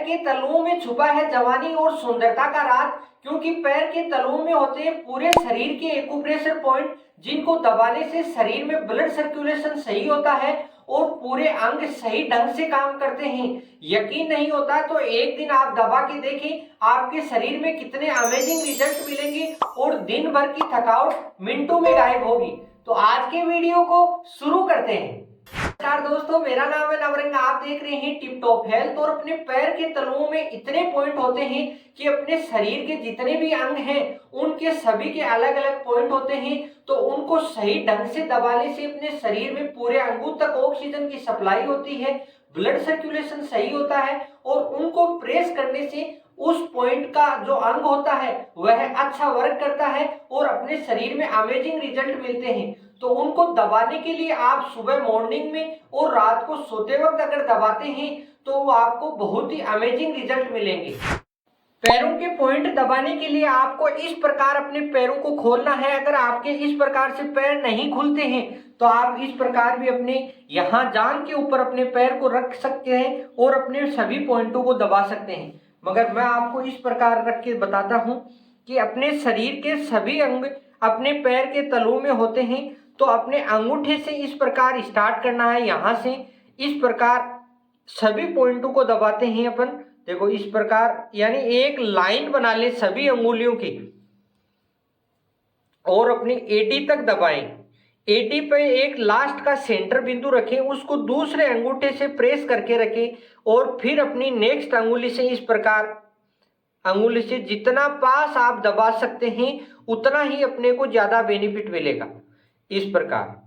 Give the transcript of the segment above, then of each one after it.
के तलुओं में छुपा है जवानी और सुंदरता का राज, क्योंकि पैर के तलुओं में होते हैं पूरे शरीर के एक्यूप्रेशर पॉइंट, जिनको दबाने से शरीर में ब्लड सर्कुलेशन सही होता है और पूरे अंग सही ढंग से काम करते हैं। यकीन नहीं होता तो एक दिन आप दबा के देखें, आपके शरीर में कितने अमेजिंग रिजल्ट मिलेंगे और दिन भर की थकावट मिनटों में गायब होगी। तो आज के वीडियो को शुरू करते हैं। नमस्कार दोस्तों, मेरा नाम है नवरंग, आप देख रहे हैं टिप टॉप हेल्थ। और अपने पैर के तलुओं में इतने पॉइंट होते हैं कि अपने शरीर के जितने भी अंग हैं उनके सभी के अलग अलग पॉइंट होते हैं, तो उनको सही ढंग से दबाने से अपने शरीर में पूरे अंगों तक ऑक्सीजन की सप्लाई होती है, ब्लड सर्कुलेशन सही होता है और उनको प्रेस करने से उस पॉइंट का जो अंग होता है वह अच्छा वर्क करता है और अपने शरीर में अमेजिंग रिजल्ट मिलते हैं। तो उनको दबाने के लिए आप सुबह मॉर्निंग में और रात को सोते वक्त अगर दबाते हैं तो आपको बहुत ही अमेजिंग रिजल्ट मिलेंगे। पैरों के पॉइंट दबाने के लिए आपको इस प्रकार अपने पैरों को खोलना है। अगर आपके इस प्रकार से पैर नहीं खुलते हैं तो आप इस प्रकार भी अपने यहाँ जांघ के ऊपर अपने पैर को रख सकते हैं और अपने सभी पॉइंटों को दबा सकते हैं। मगर मैं आपको इस प्रकार रख के बताता हूँ कि अपने शरीर के सभी अंग अपने पैर के तलुओं में होते हैं, तो अपने अंगूठे से इस प्रकार स्टार्ट करना है। यहाँ से इस प्रकार सभी पॉइंटों को दबाते हैं अपन, देखो इस प्रकार, यानी एक लाइन बना ले सभी अंगुलियों की और अपनी एडी तक दबाएं। एडी पे एक लास्ट का सेंटर बिंदु रखें, उसको दूसरे अंगूठे से प्रेस करके रखें और फिर अपनी नेक्स्ट अंगुली से इस प्रकार अंगुली से जितना पास आप दबा सकते हैं उतना ही अपने को ज्यादा बेनिफिट मिलेगा। इस प्रकार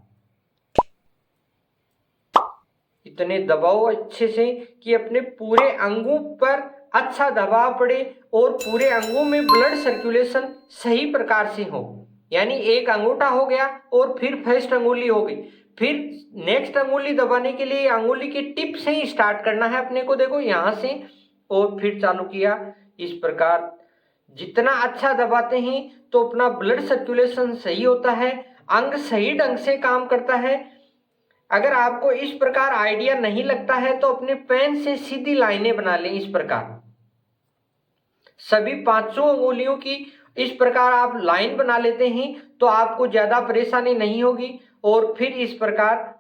इतने दबाओ अच्छे से कि अपने पूरे अंगों पर अच्छा दबाव पड़े और पूरे अंगों में ब्लड सर्कुलेशन सही प्रकार से हो। यानी एक अंगूठा हो गया और फिर फर्स्ट अंगुली हो गई, फिर नेक्स्ट अंगुली दबाने के लिए अंगुली की टिप से ही स्टार्ट करना है अपने को, देखो यहाँ से, और फिर चालू किया इस प्रकार। जितना अच्छा दबाते हैं तो अपना ब्लड सर्कुलेशन सही होता है, अंग सही ढंग से काम करता है। अगर आपको इस प्रकार आइडिया नहीं लगता है तो अपने पेन से सीधी लाइनें बना लें। इस प्रकार सभी पांचों अंगुलियों की इस प्रकार आप लाइन बना लेते हैं तो आपको ज्यादा परेशानी नहीं होगी। और फिर इस प्रकार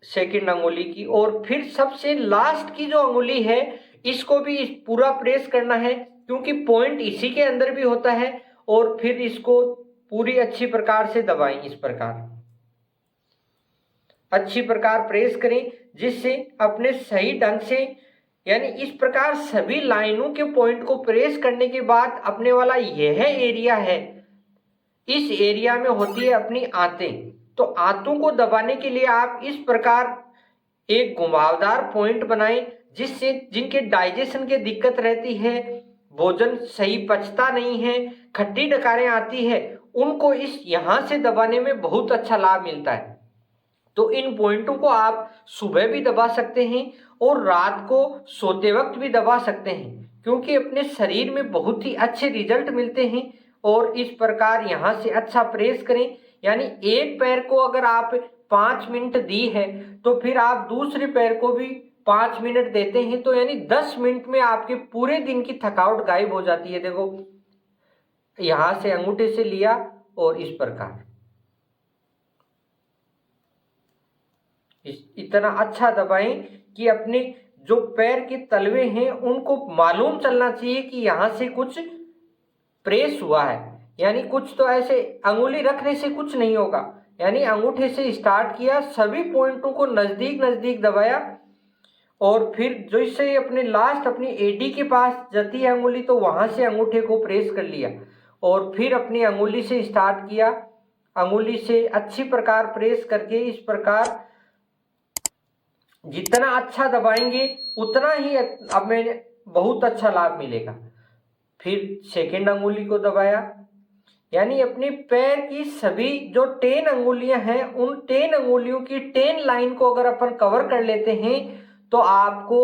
सेकंड अंगुली की, और फिर सबसे लास्ट की जो अंगुली है इसको भी इस पूरा प्रेस करना है, क्योंकि पॉइंट इसी के अंदर भी होता है। और फिर इसको पूरी अच्छी प्रकार से दबाएं। इस प्रकार अच्छी प्रकार प्रेस करें जिससे अपने सही ढंग से, यानी इस प्रकार सभी लाइनों के पॉइंट को प्रेस करने के बाद अपने वाला यह एरिया है, इस एरिया में होती है अपनी आंतें। तो आंतों को दबाने के लिए आप इस प्रकार एक घुमावदार पॉइंट बनाएं, जिससे जिनके डाइजेशन की दिक्कत रहती है, भोजन सही पचता नहीं है, खट्टी डकारें आती है, उनको इस यहाँ से दबाने में बहुत अच्छा लाभ मिलता है। तो इन पॉइंटों को आप सुबह भी दबा सकते हैं और रात को सोते वक्त भी दबा सकते हैं, क्योंकि अपने शरीर में बहुत ही अच्छे रिजल्ट मिलते हैं। और इस प्रकार यहाँ से अच्छा प्रेस करें, यानी एक पैर को अगर आप 5 मिनट दी है तो फिर आप दूसरे पैर को भी 5 मिनट देते हैं, तो यानी 10 मिनट में आपके पूरे दिन की थकावट गायब हो जाती है। देखो यहाँ से अंगूठे से लिया और इस प्रकार इतना अच्छा दबाएं कि अपने जो पैर के तलवे हैं उनको मालूम चलना चाहिए कि यहाँ से कुछ प्रेस हुआ है। यानी कुछ तो ऐसे अंगुली रखने से कुछ नहीं होगा, यानी अंगूठे से स्टार्ट किया, सभी पॉइंटों को नजदीक नजदीक दबाया और फिर जैसे अपने लास्ट अपनी एडी के पास जाती है अंगुली तो वहां से अंगूठे को प्रेस कर लिया और फिर अपनी अंगुली से स्टार्ट किया, अंगुली से अच्छी प्रकार प्रेस करके इस प्रकार जितना अच्छा दबाएंगे उतना ही अब में बहुत अच्छा लाभ मिलेगा। फिर सेकेंड अंगुली को दबाया, यानी अपने पैर की सभी जो 10 अंगुलियां हैं उन 10 अंगुलियों की 10 लाइन को अगर अपन कवर कर लेते हैं तो आपको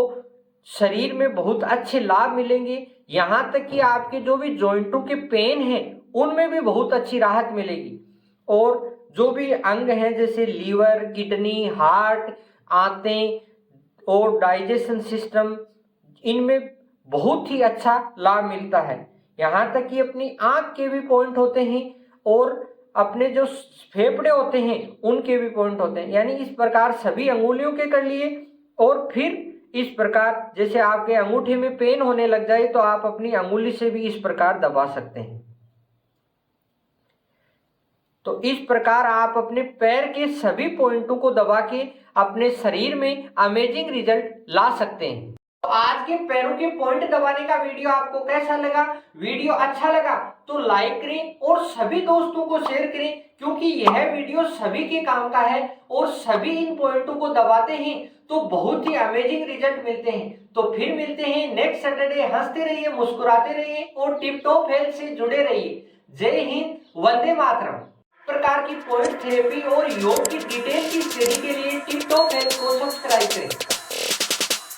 शरीर में बहुत अच्छे लाभ मिलेंगे। यहाँ तक कि आपके जो भी जॉइंटों के पेन हैं उनमें भी बहुत अच्छी राहत मिलेगी। और जो भी अंग हैं जैसे लीवर, किडनी, हार्ट, आंतें और डाइजेशन सिस्टम, इनमें बहुत ही अच्छा लाभ मिलता है। यहाँ तक कि अपनी आंख के भी पॉइंट होते हैं और अपने जो फेफड़े होते हैं उनके भी पॉइंट होते हैं। यानी इस प्रकार सभी अंगुलियों के कर लिए और फिर इस प्रकार जैसे आपके अंगूठे में पेन होने लग जाए तो आप अपनी अंगुली से भी इस प्रकार दबा सकते हैं। तो इस प्रकार आप अपने पैर के सभी पॉइंटों को दबा के अपने शरीर में अमेजिंग रिजल्ट ला सकते हैं। तो आज के पैरों के पॉइंट दबाने का वीडियो आपको कैसा लगा? वीडियो अच्छा लगा तो लाइक करें और सभी दोस्तों को शेयर करें, क्योंकि यह वीडियो सभी के काम का है और सभी इन पॉइंटों को दबाते हैं तो बहुत ही अमेजिंग रिजल्ट मिलते हैं। तो फिर मिलते हैं नेक्स्ट सैटरडे। हंसते रहिए, मुस्कुराते रहिए और टिप टॉप हेल्थ से जुड़े रहिए। जय हिंद, वंदे मातरम। प्रकार की पॉइंट थेरेपी और योग की डिटेल की स्टडी के लिए टिप टॉप हेल्थ को सब्सक्राइब करें।